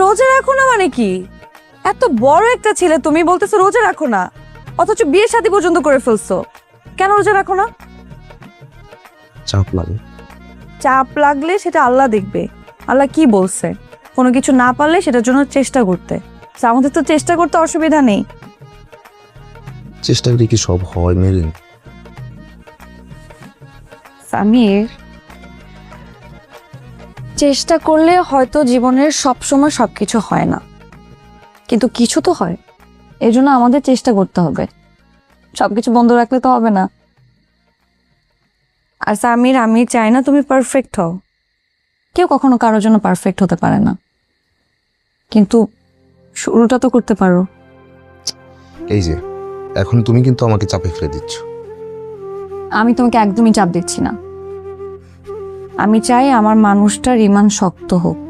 রোজা রাখো না মানে কি? এত বড় একটা ছেলে তুমি বলতেছো রোজা রাখো না, অথচ বিয়ে শাদী পর্যন্ত করে ফেলছো। কেন রোজা রাখো না? চাপ লাগে। চাপ লাগলে সেটা আল্লাহ দেখবে। আল্লাহ কি বলছে? কোনো কিছু না পারলে সেটার জন্য চেষ্টা করতে। আমাদের তো চেষ্টা করতে অসুবিধা নেই। চেষ্টা করি কি সব হয় মেরিন? সামির, চেষ্টা করলে হয়তো জীবনের সবসময় সবকিছু হয় না, কিন্তু কিছু তো হয়। এই জন্য আমাদের চেষ্টা করতে হবে, সবকিছু বন্ধ রাখলে তো হবে না। আর সামির, আমি চাই না তুমি পারফেক্ট হও। কেউ কখনো কারোর জন্য পারফেক্ট হতে পারে না, কিন্তু শুরুটা তো করতে পারো। এই যে এখন তুমি কিন্তু আমাকে চাপে ফেলে দিচ্ছ। আমি তোমাকে একদমই চাপ দিচ্ছি না। আমি চাই আমার মানুষটার ইমান শক্ত হোক।